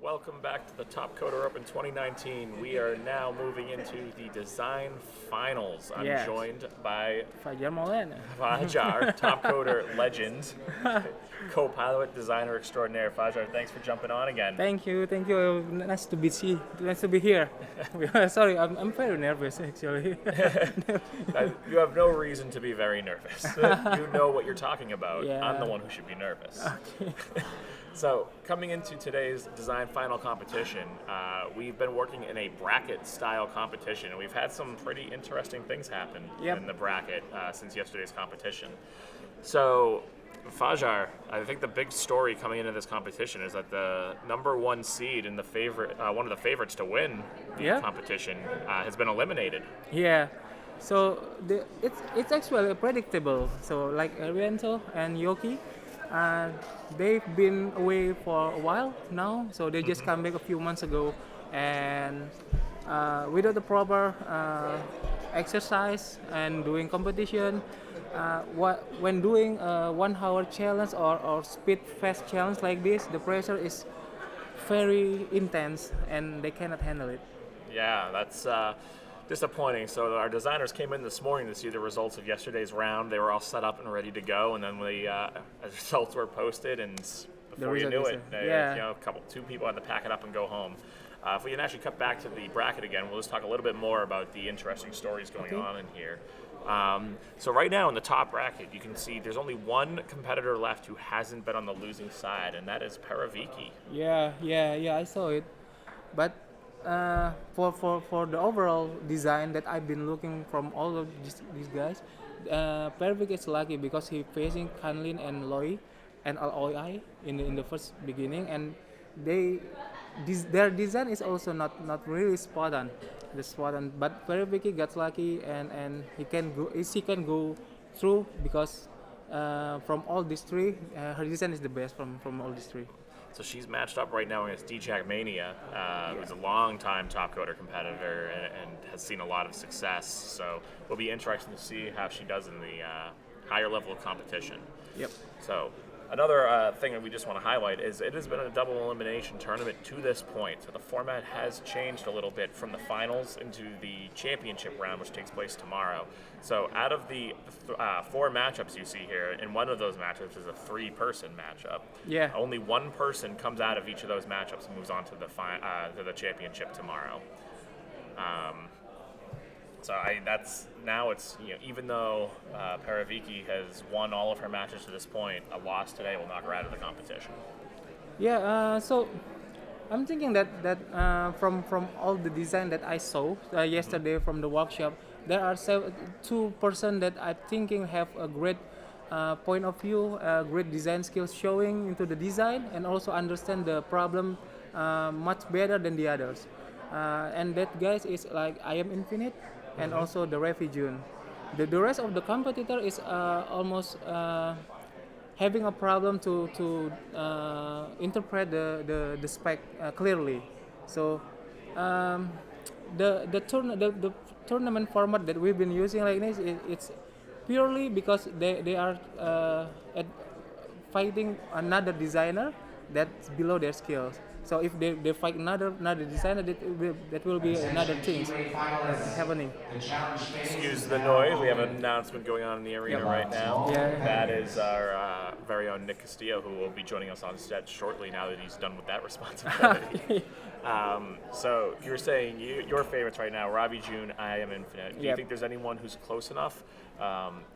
Welcome back to the Top Coder Open 2019. We are now moving into the design finals. I'm Yes. joined by Fajar Maulana. Fajar, Top Coder legend, co-pilot, designer extraordinaire. Fajar, thanks for jumping on again. Thank you. Nice to be here. Sorry, I'm very nervous actually. You have no reason to be very nervous. You know what you're talking about. Yeah. I'm the one who should be nervous. So, coming into today's design final competition, we've been working in a bracket-style competition, and we've had some pretty interesting things happen in the bracket since yesterday's competition. So, Fajar, I think the big story coming into this competition is that the number one seed and one of the favorites to win the competition has been eliminated. Yeah. So it's actually predictable. So like Ariento and Yoki, they've been away for a while now. So they just come back a few months ago, and without the proper exercise and doing competition, when doing a 1 hour challenge or speed fast challenge like this, the pressure is very intense and they cannot handle it. Yeah, that's disappointing. So our designers came in this morning to see the results of yesterday's round. They were all set up and ready to go, and then the results were posted, and before you knew it, two people had to pack it up and go home. If we can actually cut back to the bracket again, we'll just talk a little bit more about the interesting stories going on in here. So right now in the top bracket, you can see there's only one competitor left who hasn't been on the losing side, and that is Paraviki. Yeah, I saw it. But for the overall design that I've been looking from all of these guys, Pervik is lucky because he facing Kanlin and Loi and Aloi in the first beginning, and their design is also not really spot on. But Pervik got lucky and he can go through because from all these three, her design is the best from all these three. So she's matched up right now against D-Jack Mania, who's a long-time top coder competitor and has seen a lot of success. So it'll be interesting to see how she does in the higher level of competition. Yep. So another thing that we just want to highlight is it has been a double elimination tournament to this point. So the format has changed a little bit from the finals into the championship round, which takes place tomorrow. So out of the 4 matchups you see here, in one of those matchups is a 3-person matchup. Yeah. Only one person comes out of each of those matchups and moves on to the championship tomorrow. Even though Paraviki has won all of her matches to this point, a loss today will knock her out of the competition. Yeah. So I'm thinking that from all the design that I saw yesterday from the workshop, there are 2 person that I thinking have a great point of view, great design skills showing into the design, and also understand the problem much better than the others. And that guys is like I Am Infinite and also the Refugee. The rest of the competitor is almost having a problem to interpret the spec clearly. So the tournament format that we've been using like this, it's purely because they are fighting another designer that's below their skills. So if they fight another designer, that will be another thing happening. Excuse the noise. We have an announcement going on in the arena right now. Yeah. That is our very own Nick Castillo, who will be joining us on set shortly now that he's done with that responsibility. So you're saying your favorites right now, Robbie June, I Am Infinite. Do you think there's anyone who's close enough?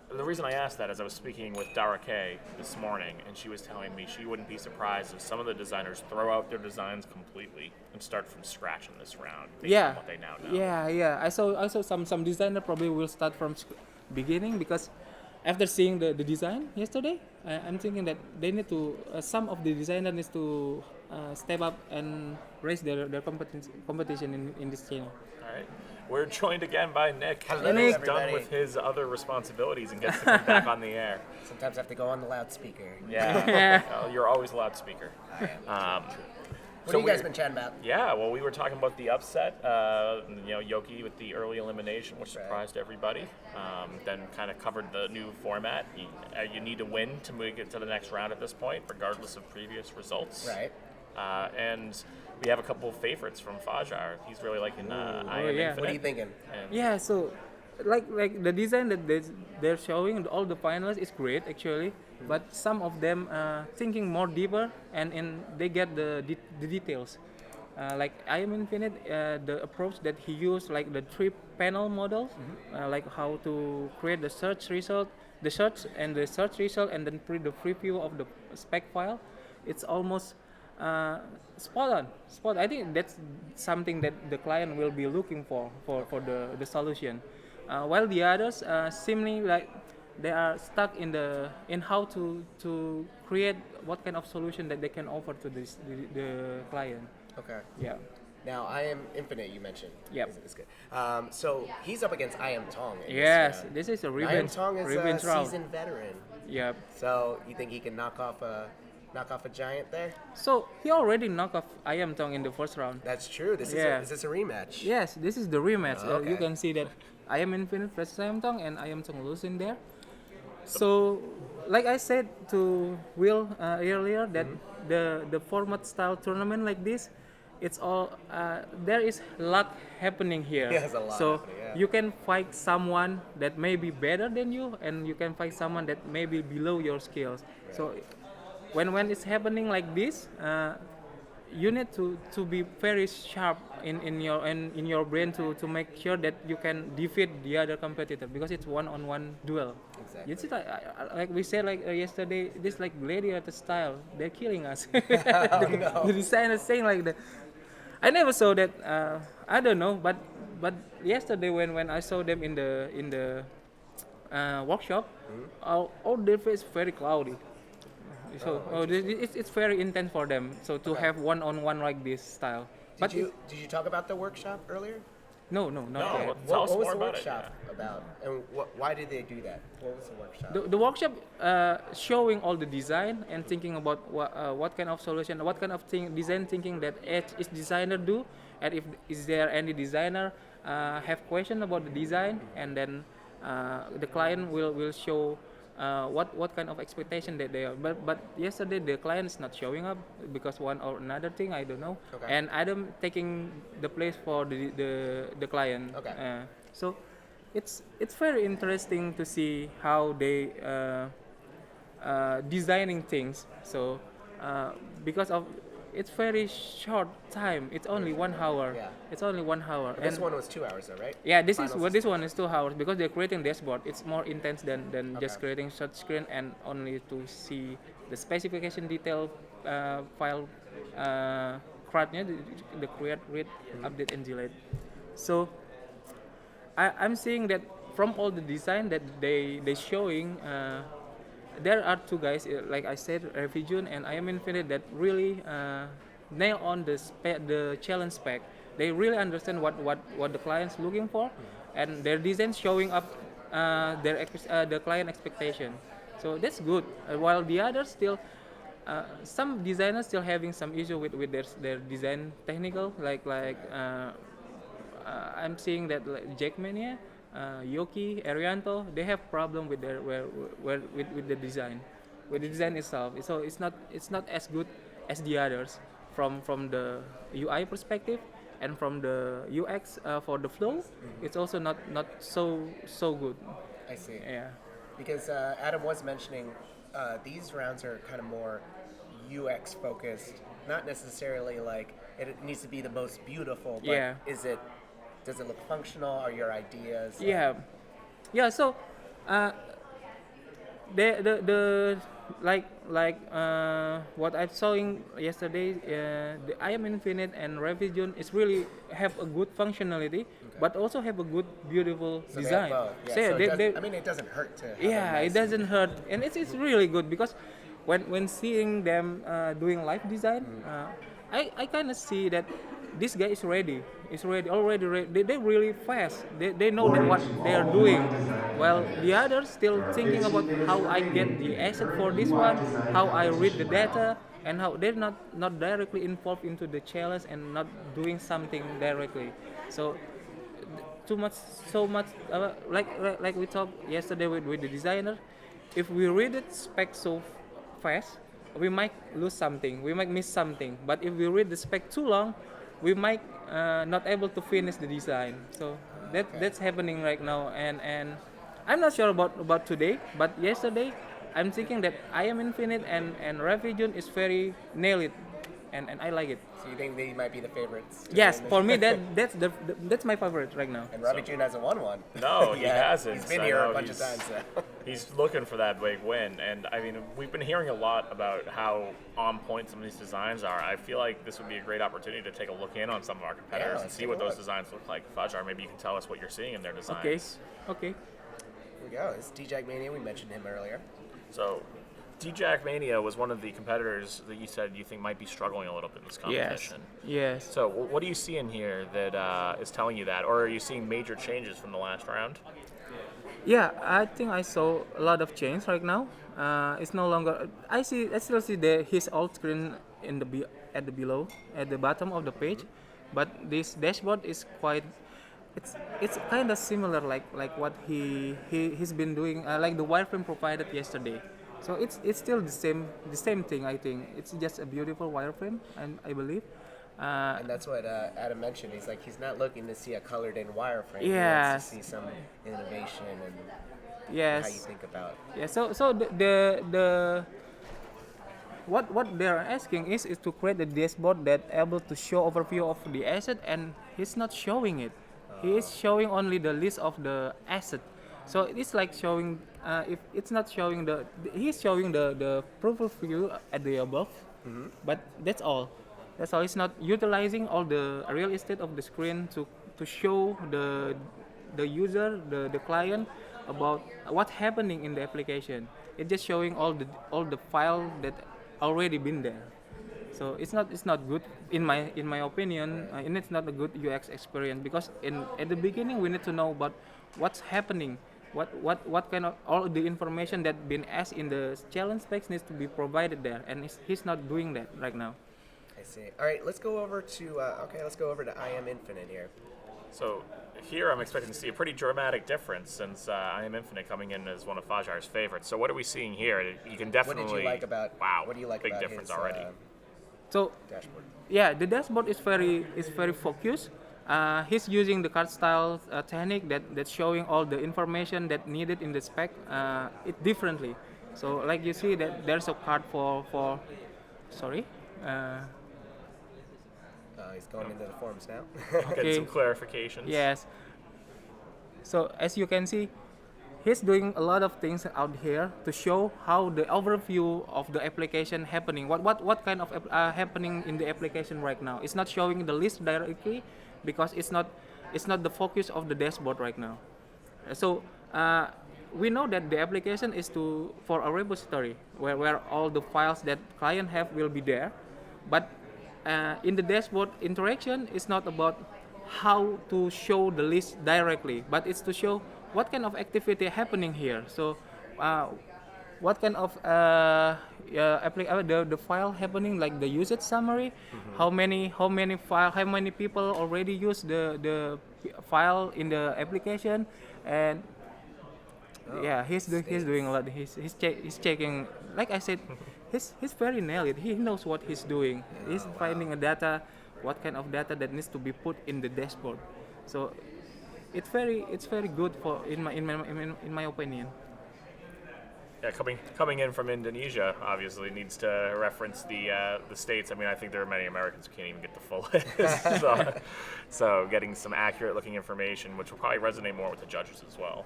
The reason I asked that is I was speaking with Dara Kay this morning, and she was telling me she wouldn't be surprised if some of the designers throw out their designs completely and start from scratch in this round based on what they now know. Yeah. I saw some designer probably will start from beginning because after seeing the design yesterday, I'm thinking that they need to some of the designers needs to step up and raise their competition in this channel. All right. We're joined again by Nick. Hello, Nick's everybody. done with his other responsibilities and gets to come back on the air. Sometimes I have to go on the loudspeaker. Yeah. Well, you're always a loudspeaker. I am. What So have you guys been chatting about? Yeah, well, we were talking about the upset, Yoki with the early elimination, which surprised everybody. Then kind of covered the new format. You need to win to get to the next round at this point, regardless of previous results. Right. And we have a couple of favorites from Fajar. He's really liking I Am yeah. Infinite. What are you thinking? And Yeah, so like the design that they're showing, all the finalists is great actually, but some of them thinking more deeper and they get the details. Like I Am Infinite, the approach that he used, like the three panel model, like how to create the search result, the search result, and then the preview of the spec file. It's almost uh, spot on. Spot. I think that's something that the client will be looking for the solution. While the others seemingly like they are stuck in how to create what kind of solution that they can offer to the client. Okay. Yeah. Now, I Am Infinite, you mentioned. Yep. Is good. So he's up against I Am Tong. In Yes, this this is a round. I Am revenge Tong is a revenge round. seasoned veteran. Yep. So you think he can knock off a giant there? So he already knocked off I Am Tong in the first round. That's true. Is this a rematch? Yes, this is the rematch. Oh, okay. You can see that I Am Infinite versus I Am Tong and I Am Tong losing there. So, like I said to Will earlier, that the format style tournament like this, it's all there is luck happening here. Yes, a lot so happening, yeah. you can fight someone that may be better than you, and you can fight someone that may be below your skills. So when it's happening like this, you need to be very sharp in your brain to make sure that you can defeat the other competitor, because it's one-on-one duel. Exactly. It's like we said yesterday, this like gladiator style. They're killing us. Oh, no. The designer saying like that. I never saw that. I don't know, but yesterday when I saw them in the workshop, all their face very cloudy. So it's very intense for them. So to Okay. have one-on-one like this style. But Did you talk about the workshop earlier? no, not No, yet. tell us What was more the about workshop it. about? And why did they do that? What was the workshop? The workshop showing all the design and thinking about what kind of solution, what kind of design thinking that each designer do, and if is there any designer have question about the design, and then the client will show what kind of expectation that they are. But yesterday the client is not showing up because one or another thing, I don't know. Okay. And Adam taking the place for the client. Okay. So it's very interesting to see how they designing things. So because of it's very short time. It's only 1 hour. Yeah. It's only 1 hour. But this one was 2 hours, though, right? Yeah, Finals this one is 2 hours because they're creating dashboard. It's more intense than just Okay. creating short screen and only to see the specification detail file CRUD-nya, the create, read, update, and delete. So I'm seeing that from all the design that they showing, there are two guys, like I said, Revision and I Am Infinite, that really nail on the challenge spec. They really understand what the client's looking for, and their design showing up the client expectation. So that's good. While the others still, some designers still having some issue with their design technical, I'm seeing that like Jackmania, Yoki, Arianto, they have problem with their with the design, with the design itself. So it's not as good as the others from the UI perspective, and from the UX for the flow. It's also not so good. I see. Yeah. Because Adam was mentioning these rounds are kind of more UX focused, not necessarily like it needs to be the most beautiful, but Yeah. does it look functional? Are your ideas? Yeah. So the what I saw yesterday, the I Am Infinite and Revision is really have a good functionality, but also have a good beautiful So they design. have both. Yeah, So so they, I mean, it doesn't hurt to have a yeah, nice it doesn't hurt, and it's really good because when seeing them doing live design, I kind of see that this guy is ready. Already ready. They really fast. They know that what they are doing. While the others still thinking about how I get the asset for this one, how I read the data, and how they're not directly involved into the challenge and not doing something directly. So so much like we talked yesterday with the designer. If we read it spec so fast, we might lose something, we might miss something. But if we read the spec too long, we might not able to finish the design. So that's happening right now, and I'm not sure about today, but yesterday I'm thinking that I Am Infinite and Revision is very nailed it, and I like it. So you think they might be the favorites? Yes, for me that's my favorite right now. And Robbie June hasn't won one. No, he hasn't. He's been I here know a bunch of times. So. He's looking for that big win, and I mean, we've been hearing a lot about how on point some of these designs are. I feel like this would be a great opportunity to take a look in on some of our competitors and see what those designs look like. Fajar, maybe you can tell us what you're seeing in their designs. Okay. Here we go. It's D-Jack Mania. We mentioned him earlier. So, D-Jack Mania was one of the competitors that you said you think might be struggling a little bit in this competition. Yes. So, what do you see in here that is telling you that, or are you seeing major changes from the last round? Yeah, I think I saw a lot of change right now. It's no longer. I still see his alt screen at the bottom of the page, but this dashboard is quite. It's kind of similar like what he's been doing, like the wireframe provided yesterday. So it's still the same thing. I think it's just a beautiful wireframe, and I believe. And that's what Adam mentioned. He's like, he's not looking to see a colored-in wireframe. Yes. He wants to see some innovation and how you think about. Yeah. So the what they're asking is to create a dashboard that able to show overview of the asset, and he's not showing it. He is showing only the list of the asset. So it's like showing. If it's not showing he's showing the profile view at the above, but that's all. That's all. It's not utilizing all the real estate of the screen to show the user, the client, about what's happening in the application. It's just showing all the file that already been there. So it's not good in my opinion, and it's not a good UX experience, because at the beginning we need to know about what's happening, what kind of all the information that been asked in the challenge specs needs to be provided there, and he's not doing that right now. I see. All right, let's go over to I Am Infinite here. So here I'm expecting to see a pretty dramatic difference, since I Am Infinite coming in as one of Fajar's favorites. So what are we seeing here? You can definitely. What did you like about? Wow, what do you like big about difference his, already. So dashboard? yeah, the dashboard is very focused. He's using the card style technique that's showing all the information that needed in the spec it differently. So like you see that there's a card for sorry. He's going into the forms now. Getting some clarifications. Yes. So as you can see, he's doing a lot of things out here to show how the overview of the application happening. What kind of happening in the application right now? It's not showing the list directly because it's not the focus of the dashboard right now. So we know that the application is for a repository where all the files that client have will be there, but in the dashboard interaction, it's not about how to show the list directly, but it's to show what kind of activity happening here. So, what kind of the file happening, like the usage summary, how many people already use the file in the application, and he's doing a lot. He's checking. Like I said, he's very nailed. He knows what he's doing. He's finding a data, what kind of data that needs to be put in the dashboard. So it's very good in my opinion. Yeah, coming in from Indonesia, obviously needs to reference the states. I mean, I think there are many Americans who can't even get the full list. So getting some accurate looking information, which will probably resonate more with the judges as well.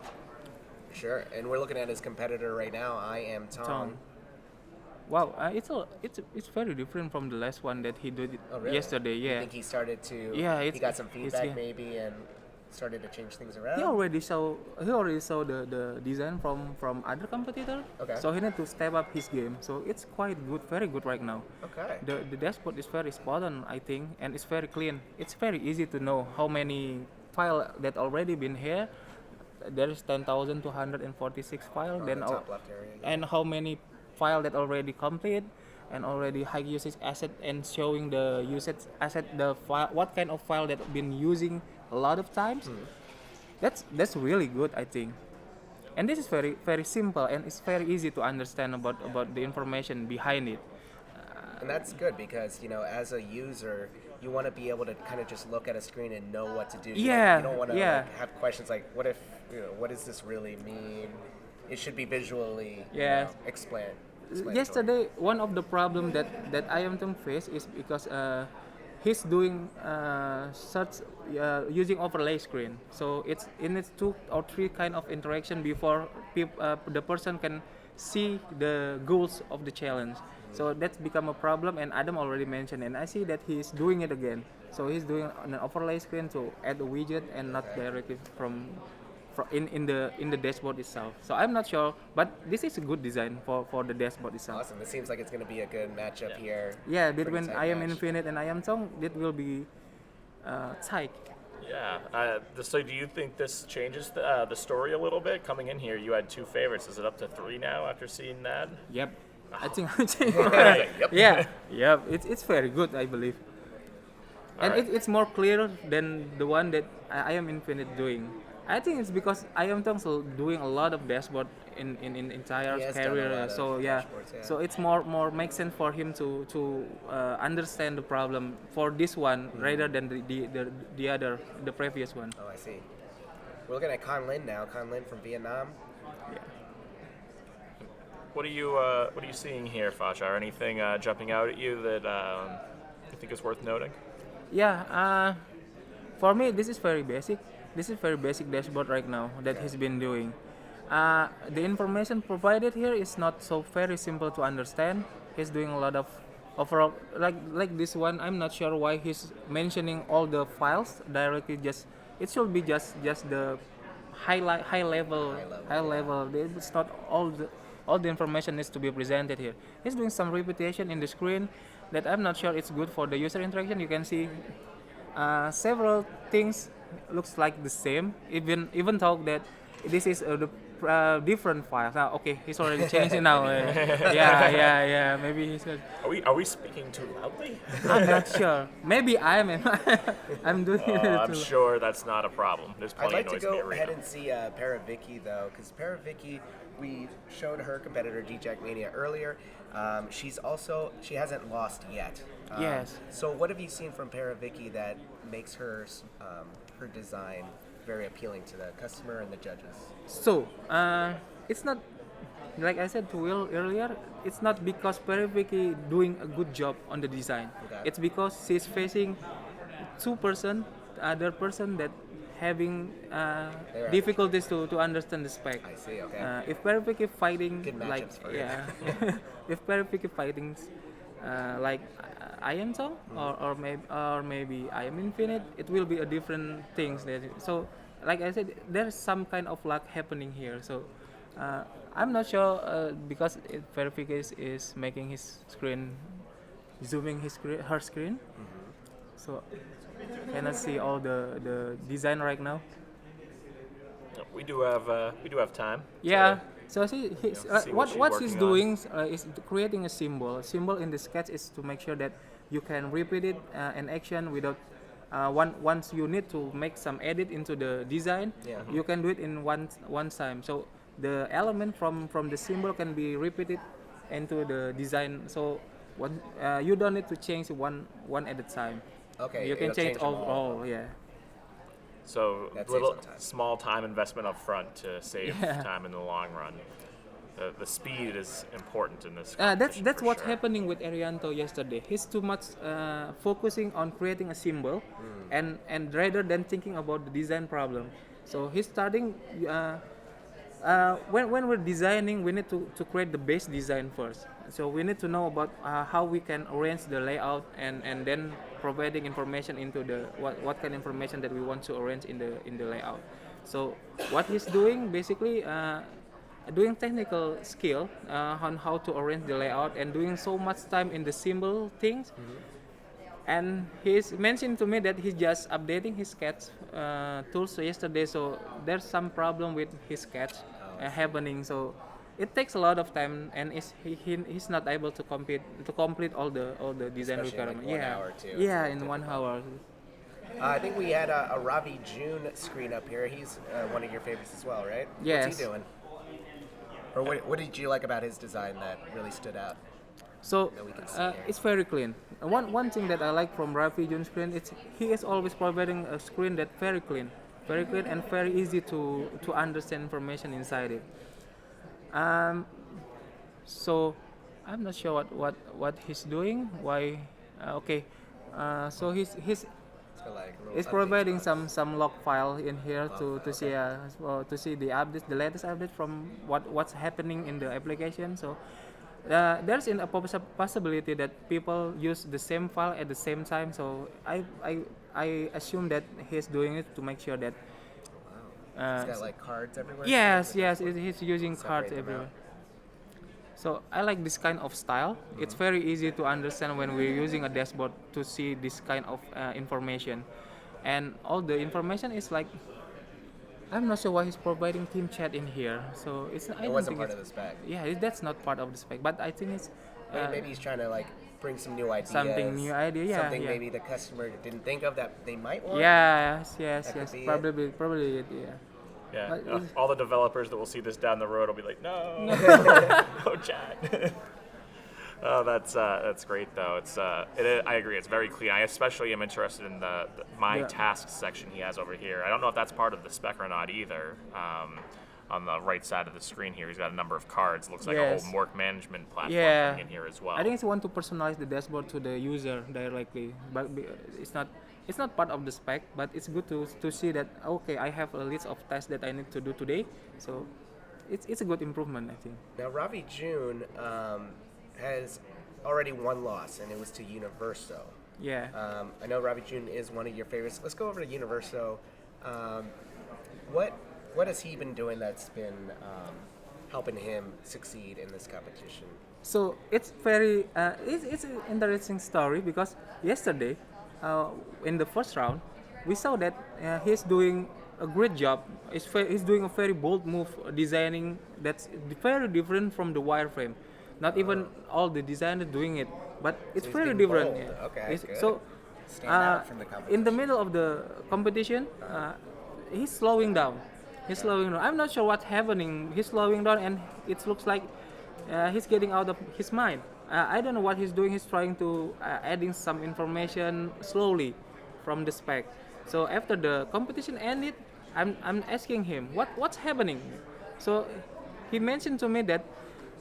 Sure, and we're looking at his competitor right now. I Am Tong. Wow, it's very different from the last one that he did really? Yesterday. Yeah. You think he started to? Yeah, he got some feedback maybe and started to change things around. He already saw the design from other competitor. Okay. So he need to step up his game. So it's quite good, very good right now. Okay. The dashboard is very spot on, I think, and it's very clean. It's very easy to know how many file that already been here. There is 10,246 file. Then top left area. Yeah. And how many file that already complete and already high usage asset, and showing the usage asset, the file, what kind of file that been using a lot of times. That's really good, I think. And this is very simple, and it's very easy to understand about the information behind it. And that's good because, as a user, you want to be able to kind of just look at a screen and know what to do. You don't want to have questions like, what if, what does this really mean? It should be visually explained. Yesterday, one of the problem that I am to face is because he's doing such using overlay screen. So it needs 2 or 3 kind of interaction before the person can see the goals of the challenge. So that's become a problem, and Adam already mentioned, and I see that he's doing it again. So he's doing an overlay screen to add a widget and not directly from in the dashboard itself. So I'm not sure, but this is a good design for the dashboard itself. Awesome. It seems like it's going to be a good matchup here. Yeah, between I Am Infinite and I Am Song, that will be tight. Yeah. So do you think this changes the story a little bit? Coming in here, you had 2 favorites. Is it up to 3 now after seeing that? Yep. Oh. I think. Yep. Yeah. It's very good, I believe. And it's more clear than the one that I Am Infinite doing. I think it's because I Am Song doing a lot of dashboard in entire career. So so it's more makes sense for him to understand the problem for this one rather than the previous one. Oh, I see. We're looking at Con Lin now. Con Lin from Vietnam. Yeah. What are you seeing here, Fasha? Anything jumping out at you that you think is worth noting? Yeah. For me, this is very basic. This is very basic dashboard right now that he's been doing. The information provided here is not so very simple to understand. He's doing a lot of overall like this one. I'm not sure why he's mentioning all the files directly. It should be just the high level. It's not all the information needs to be presented here. He's doing some repetition in the screen that I'm not sure it's good for the user interaction. You can see several things looks like the same, even though that this is the different files. Now, okay, he's already changed it now. Yeah. Maybe he's. Are we speaking too loudly? I'm not sure. Maybe I'm doing it. I'm sure that's not a problem. There's plenty I'd like of noise to in the go arena. ahead and see Paravicky though, because Paravicky, we showed her competitor D-Jack Mania earlier. She hasn't lost yet. Yes. So what have you seen from Paravicky that makes her design very appealing to the customer and the judges? So it's not like I said to Will earlier. It's not because Paravicky doing a good job on the design. Okay. It's because she's facing 2 person, other person that having difficulties to understand the spec. I see. Okay. If Paravicky fighting Good like matchups for you. if Paravicky fighting like I Am Song or maybe I Am Infinite, it will be a different things. So like I said, there's some kind of luck happening here. So I'm not sure because Paravicky is making his screen, zooming her screen. Mm-hmm. So cannot see all the design right now. We do have time. Yeah. So see, see what she's what he's working doing is creating a symbol. A symbol in the sketch is to make sure that you can repeat it in action without. Once you need to make some edit into the design, you can do it in one time. So the element from the symbol can be repeated into the design. So you don't need to change one at a time. Okay. You can change all. Yeah. So That little saves some time. small time investment up front to save time in the long run. The speed is important in this. That's for what's sure. happening with Arianto yesterday. He's too much focusing on creating a symbol, and rather than thinking about the design problem. So he's starting. When we're designing, we need to create the base design first. So we need to know about how we can arrange the layout and then providing information into the what kind of information that we want to arrange in the layout. So what he's doing basically doing technical skill on how to arrange the layout and doing so much time in the symbol things. And he's mentioned to me that he's just updating his sketch tools yesterday. So there's some problem with his sketch happening. So it takes a lot of time, and he's not able to complete all the design Especially in like requirements. 1 hour too. Yeah, in 1 hour. I think we had a Ravi June screen up here. He's one of your favorites as well, right? Yes. What's he doing? Or what did you like about his design that really stood out? So that we can see here. it's very clean. One thing that I like from Ravi Jun's screen, it's he is always providing a screen that very clean and very easy to understand information inside it. Um, so I'm not sure what he's doing. Why? Okay. So he's providing some log file in here to see the updates, the latest update from what's happening in the application. So there's a possibility that people use the same file at the same time. So I assume that he's doing it to make sure that. It's got like cards everywhere. Yes, he's using cards Separate them everywhere. out. So I like this kind of style. It's very easy to understand when we're using a dashboard to see this kind of information, and all the information is like. I'm not sure why he's providing team chat in here. So it's. I It don't wasn't think part it's, of the spec. Yeah, that's not part of the spec. But I think it's. Maybe he's trying to like bring some new ideas. Something new idea, yeah, Something yeah. maybe the customer didn't think of that they might want. Yes. That could be Probably it. Yeah. Yeah, But all the developers that will see this down the road will be like, no, no chat. Oh, that's great though. I agree. It's very clean. I especially am interested in the my tasks section he has over here. I don't know if that's part of the spec or not either. On the right side of the screen here, he's got a number of cards. Looks like a whole work management platform thing in here as well. I think it's want to personalize the dashboard to the user directly, but it's not part of the spec. But it's good to see that okay, I have a list of tasks that I need to do today. So it's a good improvement, I think. Now Ravi June has already one loss, and it was to Universo. Yeah. I know Ravi June is one of your favorites. Let's go over to Universo. What has he been doing that's been helping him succeed in this competition? So it's very it's an interesting story because yesterday in the first round we saw that he's doing a great job. He's doing a very bold move, designing that's very different from the wireframe. Not even all the designers doing it, but it's he's very being different. bold. Okay, good. So Stand out from the competition. in the middle of the competition, he's slowing down. I'm not sure what's happening. He's slowing down, and it looks like he's getting out of his mind. I don't know what he's doing. He's trying to adding some information slowly from the spec. So after the competition ended, I'm asking him what's happening. So he mentioned to me that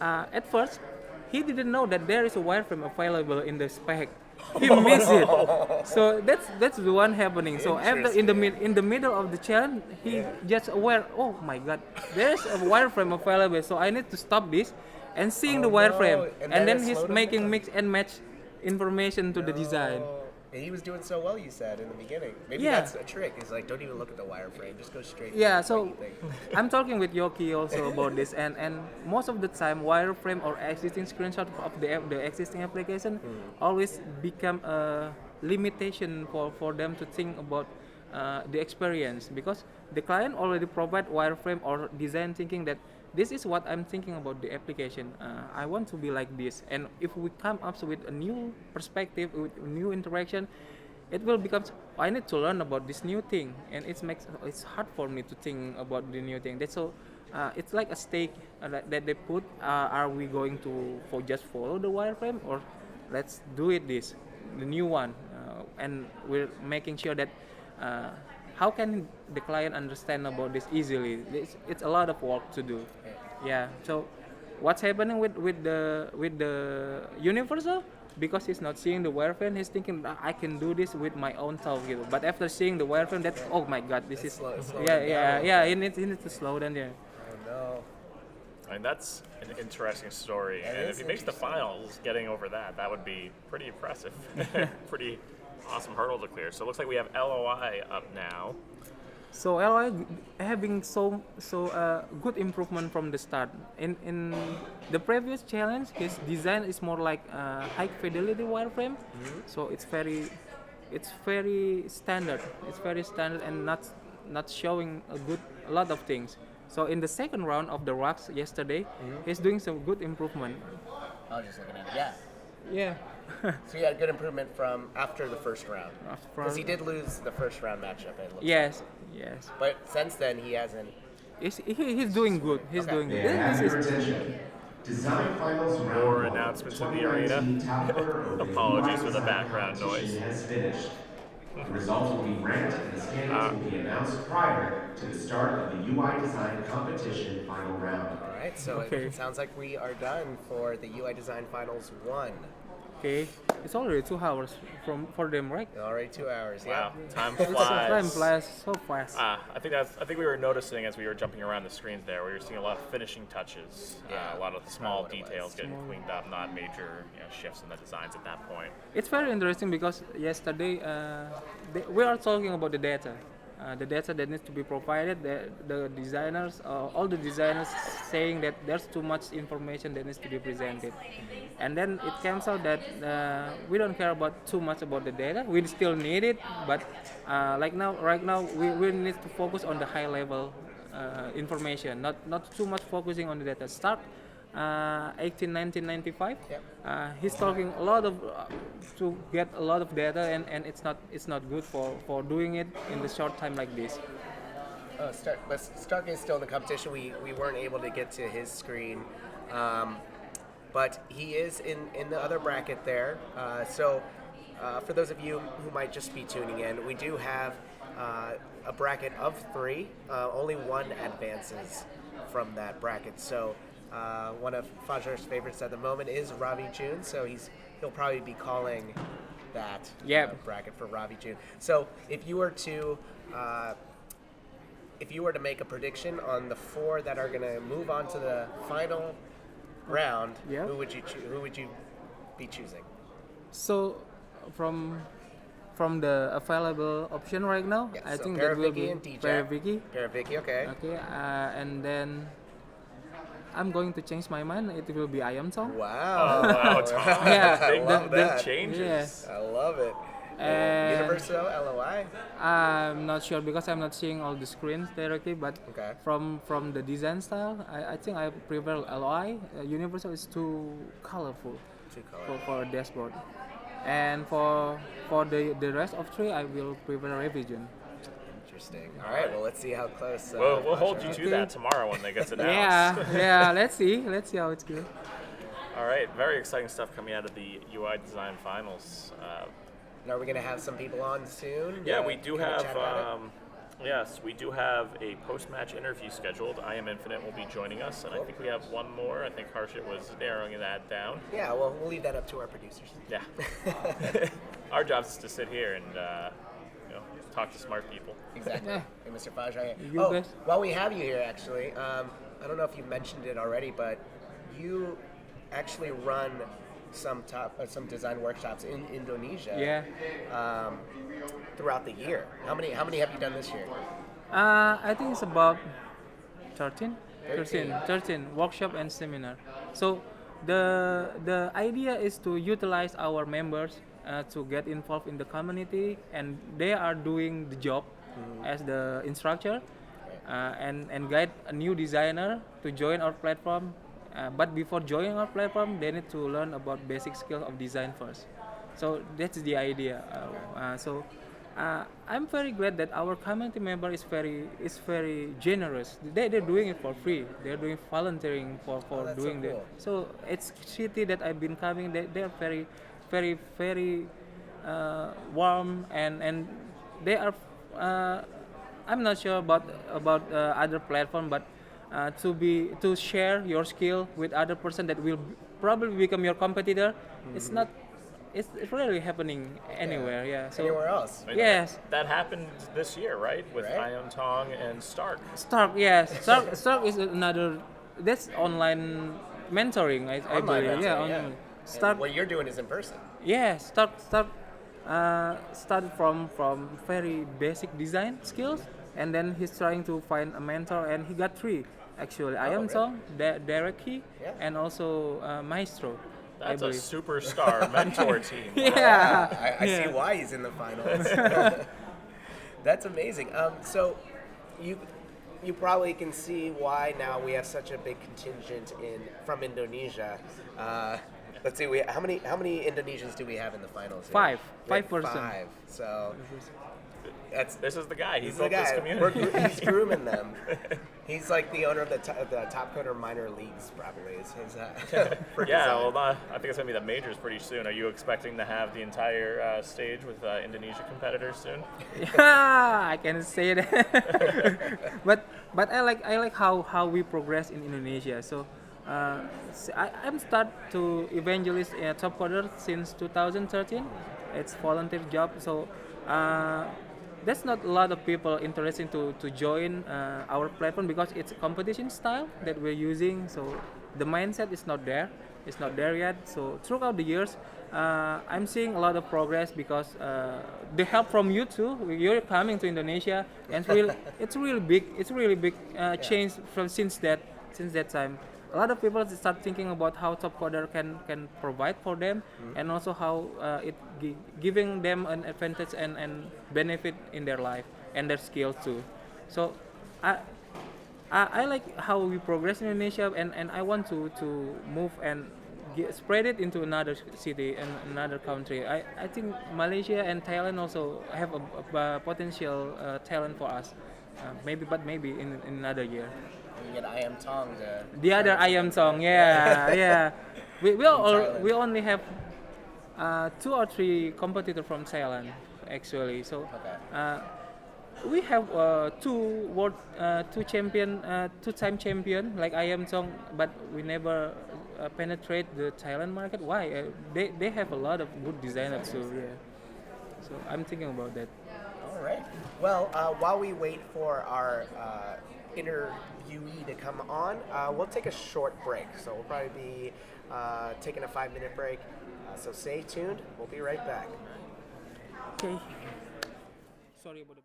at first he didn't know that there is a wireframe available in the spec. He missed it. So that's the one happening. So after in the middle of the challenge, he just aware. Oh my God, there's a wireframe available. So I need to stop this and seeing the wireframe. And then he's making mix and match information to the design. And he was doing so well, you said in the beginning. Maybe Yeah. that's a trick. It's like don't even look at the wireframe, just go straight. Yeah, to so what you think. I'm talking with Yoki also about this, and most of the time wireframe or existing screenshot of the existing application always become a limitation for them to think about the experience, because the client already provide wireframe or design thinking that this is what I'm thinking about the application. I want to be like this, and if we come up with a new perspective, with a new interaction, it will become. I need to learn about this new thing, and it's hard for me to think about the new thing. That's so. It's like a stake that they put. Are we going to just follow the wireframe, or let's do it the new one, and we're making sure that. How can the client understand about this easily? It's a lot of work to do. Yeah. So, what's happening with the Universal? Because he's not seeing the wireframe, he's thinking I can do this with my own self. But after seeing the wireframe, that's oh my God, this is slow yeah. He needs to slow down there. Oh no. I mean, that's an interesting story. That And is if he makes the finals, getting over that would be pretty impressive. Pretty awesome hurdle to clear. So it looks like we have LOI up now. So LI having so good improvement from the start. In the previous challenge, his design is more like high fidelity wireframe. So it's very standard. It's very standard and not showing a lot of things. So in the second round of the rocks yesterday, he's doing some good improvement. I was just looking at it. Yeah. Yeah. So you had good improvement from after the first round. Because he did lose the first round matchup. It looks Yes. But since then he hasn't. He's doing good. He's doing good. Yeah, have This your is attention. Design Finals Round More 1, announcements in the arena. 2019 Top Voter of the UI Apologies for the Design background competition noise. has finished. The results will be ranked and the candidates will be announced prior to the start of the UI Design competition final round. All right, so Okay. it sounds like we are done for the UI Design Finals 1. Okay, it's already 2 hours for them, right? Already 2 hours. Wow, Yeah. time Time flies. flies so fast. I think we were noticing as we were jumping around the screens there, we were seeing a lot of finishing touches, Yeah, a lot of the small details getting Small. cleaned up, not major shifts in the designs at that point. It's very interesting because yesterday we are talking about the data that needs to be provided. The designers, all the designers, saying that there's too much information that needs to be presented, and then it comes out that we don't care about too much about the data. We still need it, but right now, we need to focus on the high level information, not too much focusing on the data. Start 1995. Yep. He's talking a lot of to get a lot of data, and it's not good for doing it in the short time like this. Stark is still in the competition. We weren't able to get to his screen, but he is in the other bracket there. So for those of you who might just be tuning in, we do have a bracket of 3. Only one advances from that bracket. So one of Fajar's favorites at the moment is Ravi June. So he'll probably be calling that bracket for Ravi June. So if you were to make a prediction on the 4 that are going to move on to the final round, who would you be choosing? So from the available option right now, Yes, I so think that will be Paravicky and DJ. Paravicky. Paravicky, okay. Okay, and then I'm going to change my mind. It will be Ayamtong. Wow. Wow, Tom. Yeah, big, love big that. changes. Yes. I love it. And Universal LOI? I'm not sure because I'm not seeing all the screens directly, but Okay. from the design style, I think I prefer LOI. Universal is too colorful Too colorful. for a dashboard, and for the rest of 3, I will prefer Revision. Interesting. All right, well, let's see how close. We'll hold you Okay. to that tomorrow when they get announced. Yeah. Let's see how it's good. All right, very exciting stuff coming out of the UI Design Finals. Now, are we going to have some people on soon? Yeah, we do kinda have. chat about it? Yes, we do have a post-match interview scheduled. I Am Infinite will be joining us, and I think we have one more. I think Harshit was narrowing that down. Yeah, well, we'll leave that up to our producers. Yeah. Our job is to sit here and talk to smart people. Exactly. Yeah. Hey, Mr. Fajai. You Oh, guys- while we have you here, actually, I don't know if you mentioned it already, but you actually run some design workshops in Indonesia. Yeah. Throughout the year. How many have you done this year? I think it's about 13 13. workshop and seminar. So the idea is to utilize our members to get involved in the community, and they are doing the job as the instructor and guide a new designer to join our platform. But before joining our platform, they need to learn about basic skills of design first. So that's the idea. I'm very glad that our community member is very generous. They're doing it for free. They're doing volunteering for that's doing so that. cool. So it's city that I've been coming. They're very warm, and they are. I'm not sure about other platform, but to share your skill with other person that will probably become your competitor. It's not. It's really happening anywhere. Yeah. So Anywhere else? I mean, yes. That happened this year, right? With Right. Ion Tong and Stark. Stark, yes. Stark is another. That's online mentoring. I Online believe. mentoring, Yeah. yeah. Online. And Stark. what you're doing is in person. Yeah. Started from very basic design skills, and then he's trying to find a mentor, and he got 3 actually. I Am really? Song, Derek Key, Yeah. and also Maestro. That's I a believe. superstar mentor team. Yeah. I see why he's in the finals. That's amazing. So you probably can see why now we have such a big contingent from Indonesia. Let's see, how many Indonesians do we have in the finals? Here? 5. We have 5%. 5. So This is the guy. He He's built the guy. this community. He's grooming them. He's like the owner of the top coder minor leagues, probably. Is his, for Yeah, design. well, I think it's going to be the majors pretty soon. Are you expecting to have the entire stage with Indonesia competitors soon? Yeah, I can say that. but I like how we progress in Indonesia. So I'm start to evangelist top coder since 2013. It's volunteer job. So there's not a lot of people interested to join our platform because it's a competition style that we're using. So the mindset is not there. It's not there yet. So throughout the years, I'm seeing a lot of progress because the help from you too. You're coming to Indonesia, and it's really big. It's really big change from since that time. A lot of people start thinking about how top coder can provide for them, and also how it giving them an advantage and benefit in their life and their skills too. So I like how we progress in Indonesia, and I want to move and spread it into another city and another country. I think Malaysia and Thailand also have a potential talent for us. Maybe in another year. We get I Am Tong to. The other I Am song, yeah, yeah. We only have 2 or 3 competitors from Thailand actually. So we have two-time champion like I Am Song, but we never penetrate the Thailand market. Why? They have a lot of good designers too. Yeah. So I'm thinking about that. All right. Well, while we wait for our interviewee to come on, we'll take a short break. So we'll probably be taking a 5-minute break. So stay tuned. We'll be right back. Okay. Sorry about the.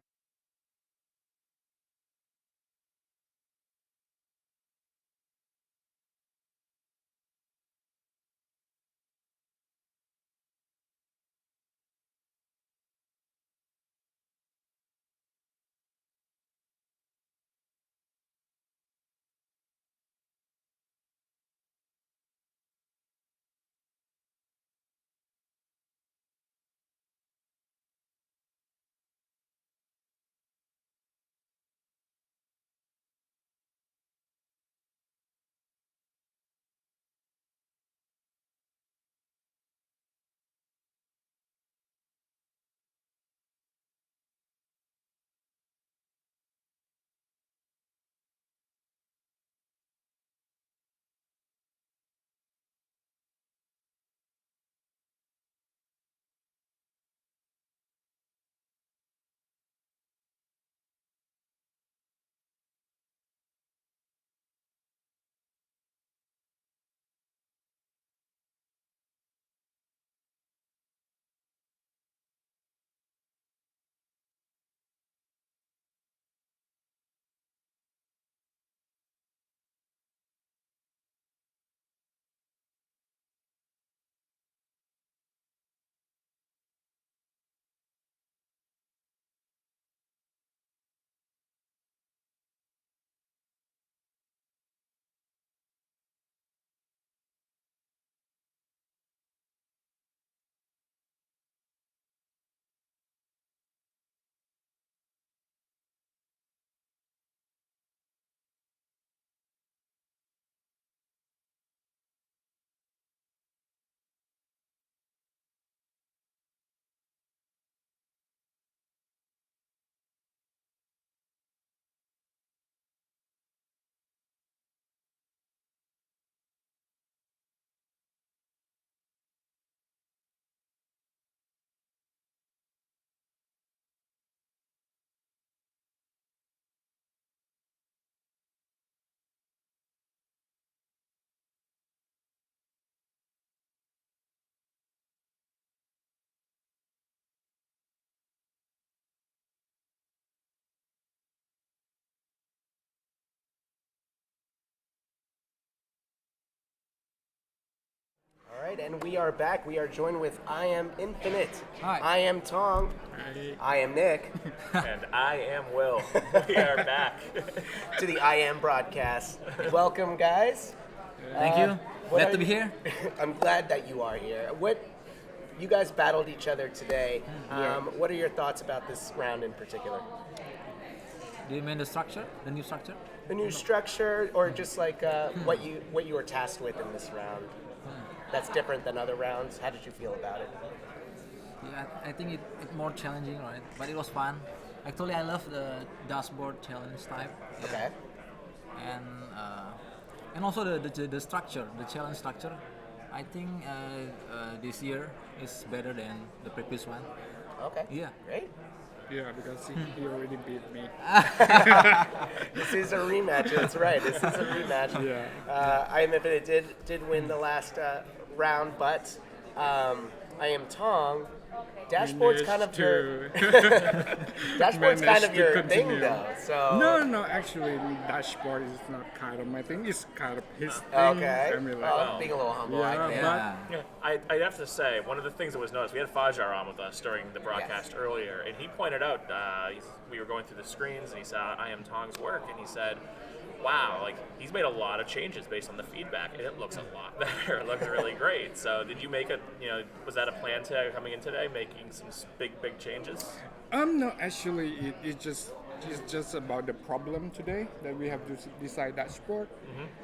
All right, and we are back. We are joined with I Am Infinite. Hi. I Am Tong. I am Nick. And I am Will. We are back. To the I Am broadcast. Welcome, guys. Thank you. what Glad are to be you- here. I'm glad that you are here. What you guys battled each other today. What are your thoughts about this round in particular? Do you mean the structure, the new structure? The new structure, or just like what you were tasked with in this round? That's different than other rounds. How did you feel about it? Yeah, I think it's more challenging, right? But it was fun. Actually, I love the dashboard challenge type. Yeah. Okay. And also the structure, the challenge structure. I think this year is better than the previous one. Okay. Yeah. Great. Yeah, because he already beat me. This is a rematch. That's right. This is a rematch. Yeah. I am Infinite did win the last round, but I am Tong. Dashboard's kind of your dashboard's kind of your thing, though. So No. Actually, dashboard is not kind of my thing. It's kind of his thing. okay. I mean, like, Being a little humble. Yeah, I think. Yeah. Yeah, I'd have to say, one of the things that was noticed, we had Fajar on with us during the broadcast earlier, and he pointed out, we were going through the screens, and he saw I Am Tong's work, and he said, wow, like, he's made a lot of changes based on the feedback, and it looks a lot better. It looks really great. So did you make was that a plan to coming in today, making some big changes? No, actually, it's just about the problem today that we have to decide dashboard.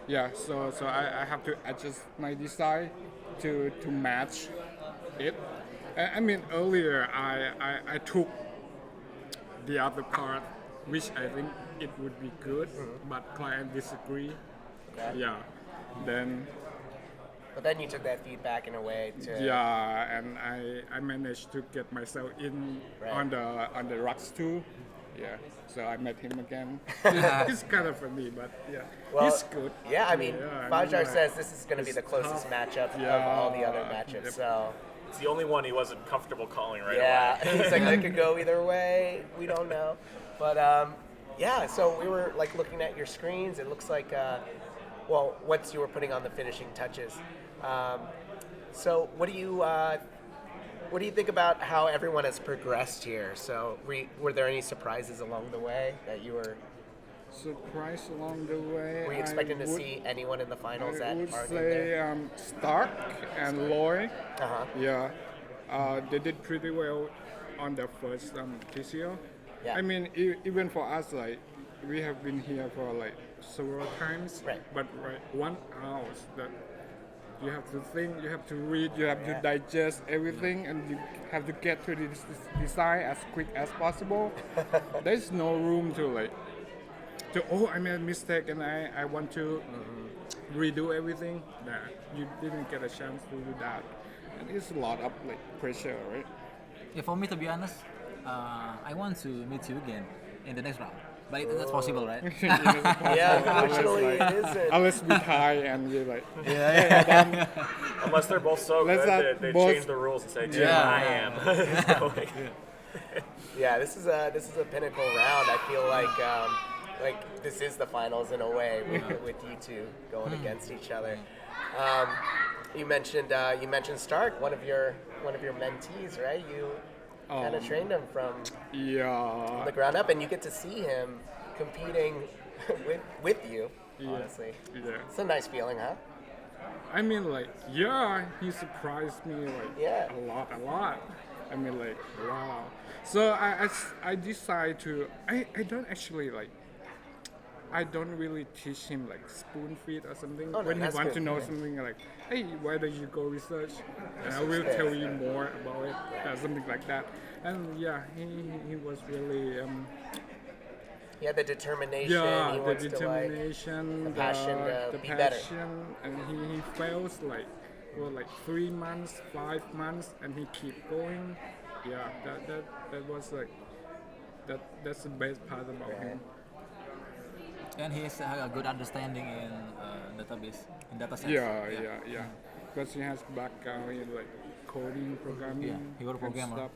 Yeah, so I have to adjust my design to match it. I mean, earlier I took the other part, which I think it would be good, but client disagree. Okay. Yeah, then. But then you took that feedback in a way to. Yeah, and I managed to get myself in on the rocks too. Yeah, so I met him again. It's kind of funny, but yeah, Well, he's good. Yeah, I mean, Fajar like, says this is going to be the closest matchup of all the other matchups. Yep. So. It's the only one he wasn't comfortable calling right Yeah, away. he's like, it could go either way. We don't know. But yeah, so we were like looking at your screens. It looks like, once you were putting on the finishing touches. So what do you think about how everyone has progressed here? So were there any surprises along the way that you were? Surprise along the way. Were you expecting to see anyone in the finals I would that aren't in say there? Stark and Loy. Uh-huh. Yeah, they did pretty well on the first TCO. Yeah. I mean, even for us, like we have been here for like several times. Right. But 1 hour that you have to think, you have to read, you have to digest everything, and you have to get to this design as quick as possible. There's no room to I made a mistake and I want to redo everything. Nah, you didn't get a chance to do that. And it's a lot of like pressure, right? Yeah, for me, to be honest, I want to meet you again in the next round. But that's possible, right? Yeah, unfortunately it isn't. Unless we tie and we're like, Unless they're both so Let's good, they both- change the rules and say, "Dude, Yeah. I am." Yeah, this is a pinnacle round. I feel like this is the finals in a way with you two going against each other. You mentioned Stark, one of your mentees, right? You kind of trained him from yeah. the ground up, and you get to see him competing with you. Yeah. Honestly, Yeah. it's a nice feeling, huh? I mean, like, yeah, he surprised me like Yeah. a lot. I mean, like, wow. So I decided to. I don't actually like. I don't really teach him like spoon feed or something. Oh, no, when he that's wants good. to know something, like, hey, why don't you go research? And I will fair. tell you more about it, something like that. And yeah, he was really He had the determination. yeah, he the wants determination, the passion to the be better. passion, and he fails like for like 3 months, 5 months, and he keep going. Yeah, that was like that's the best part about him. And he has a good understanding in database, in data sets. Yeah. Because he has background in like coding, programming, Yeah, he was a and programmer. stuff.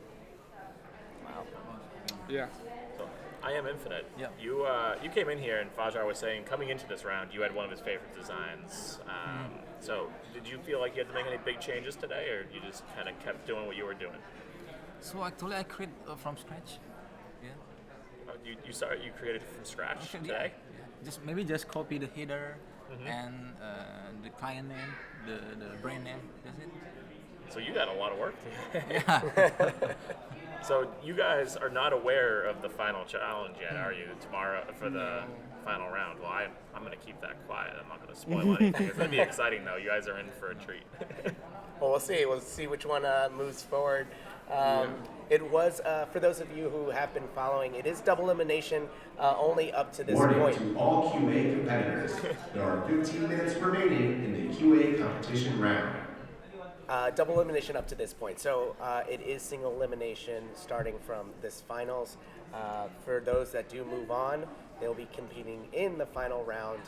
Wow. Yeah. So, I Am Infinite. Yeah. You came in here, and Fajar was saying coming into this round, you had one of his favorite designs. So, did you feel like you had to make any big changes today, or you just kind of kept doing what you were doing? So actually, I create from scratch. Yeah. You created it from scratch Actually, today. yeah. Just copy the header and the client name, the brand name. That's it. So you got a lot of work to do. Yeah. So you guys are not aware of the final challenge yet, are you? Tomorrow for the final round. Well, I'm going to keep that quiet. I'm not going to spoil anything. It's going to be exciting, though. You guys are in for a treat. Well, we'll see. We'll see which one moves forward. It was, for those of you who have been following, it is double elimination only up to this Warning point. to all QA competitors. There are 15 minutes remaining in the QA competition round. Double elimination up to this point. So it is single elimination starting from this finals. For those that do move on, they'll be competing in the final round,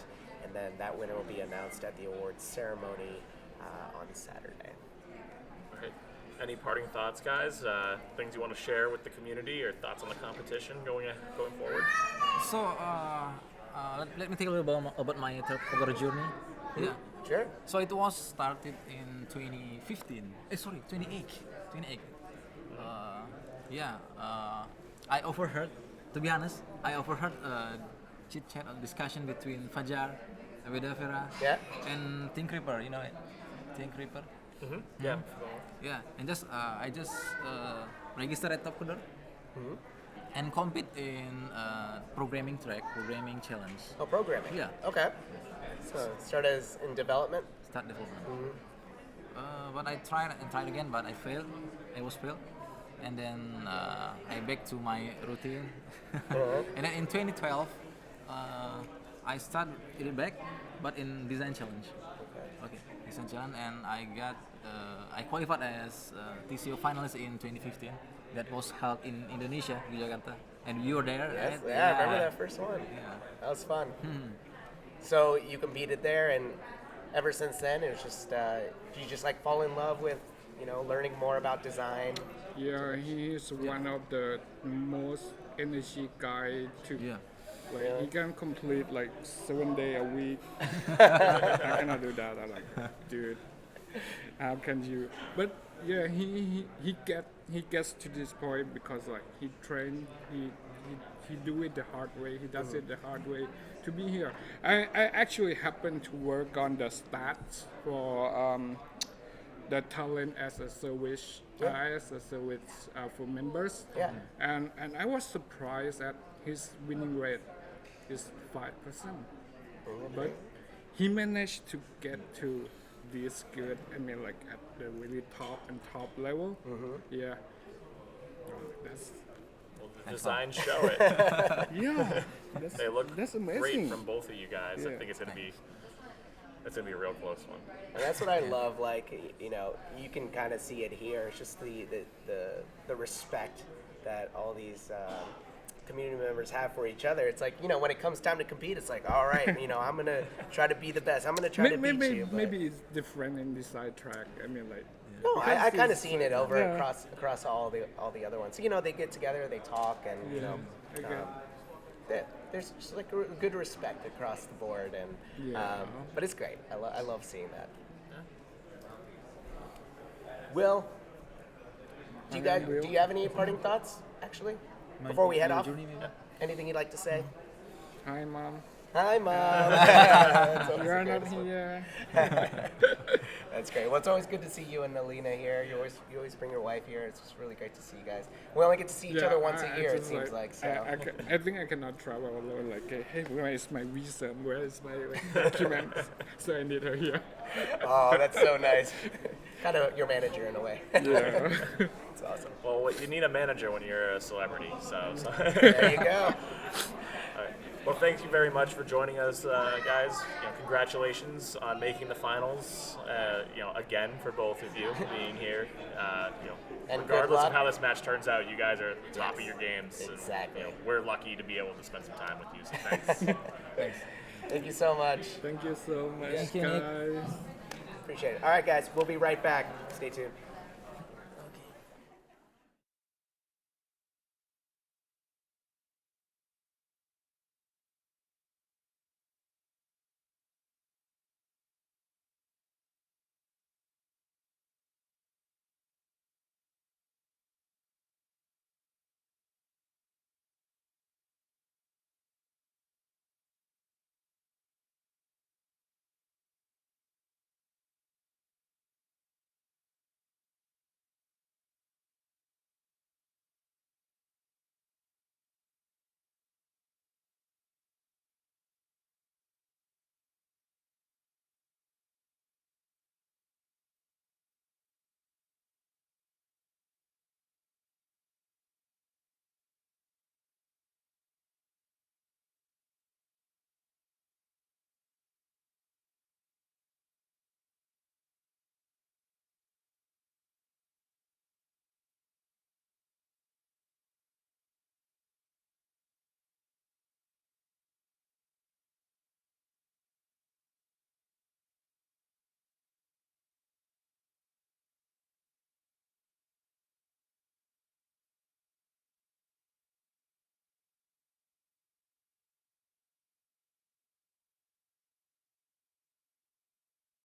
and then that winner will be announced at the awards ceremony on Saturday. Okay. Any parting thoughts, guys? Things you want to share with the community, or thoughts on the competition going forward? So let me tell you about my terpcover journey. Yeah. Sure. So it was started in 2015. 2008. I overheard, to be honest, chit chat or discussion between Fajar, Vedavera, and Think Reaper. You know it? Think Reaper. Mm-hmm. Yeah. Yeah, and I just registered at Topcoder and compete in programming challenge. Oh, programming. Yeah. Okay. So start as in development. Start development. But I tried again, but I failed. I was failed, and then I back to my routine. And then in 2012, I started it back, but in design challenge. Okay, design challenge, and I qualified as TCO finalist in 2015. That was held in Indonesia, di Jakarta, and you were there. Yes, right? yeah, I remember that first one. Yeah. That was fun. So you competed there, and ever since then, it was just you just like fall in love with learning more about design. Yeah, he is one of the most energy guy to. Yeah. Like he can complete like 7 days a week. I cannot do that. I'm like, dude, how can you? But yeah, he gets to this point because like he trained, he do it the hard way. He does it the hard way to be here. I actually happen to work on the stats for the talent as a service for members. Yeah. And I was surprised at his winning rate is 5%. But he managed to get to this good, I mean like at the really top level. Yeah. That's The designs show it. yeah. They look that's great amazing. from both of you guys. I Yeah. think it's gonna be a real close one. And that's what I love. Like you can kind of see it here. It's just the respect that all these community members have for each other. It's like when it comes time to compete, it's like, all right, I'm gonna try to be the best. I'm gonna try to beat you. But Maybe it's different in this side track. I mean like. no, I kind of it's, seen it over yeah. across all the other ones. They get together, they talk, and there's just like a good respect across the board, and but it's great. I love seeing that. Will, do you have any parting thoughts actually before we head off? Anything you'd like to say? Hi, Mom. Hi, Mom. That's always You're the not greatest one. here. That's great. Well, it's always good to see you and Alina here. You always bring your wife here. It's just really great to see you guys. We only get to see each other once a year, it just seems like. So. I think I cannot travel alone. Like, hey, where is my visa? Where is my documents? So I need her here. Oh, that's so nice. Kind of your manager in a way. Yeah. It's awesome. Well, you need a manager when you're a celebrity. So. There you go. All right. Well, thank you very much for joining us, guys. Congratulations on making the finals. Again for both of you being here. And regardless good of luck. how this match turns out, you guys are at the top of your games. Exactly. And, we're lucky to be able to spend some time with you. So thanks. Thanks. Thank you so much. Thank you so much, Thank you, Nick. guys. Appreciate it. All right, guys. We'll be right back. Stay tuned.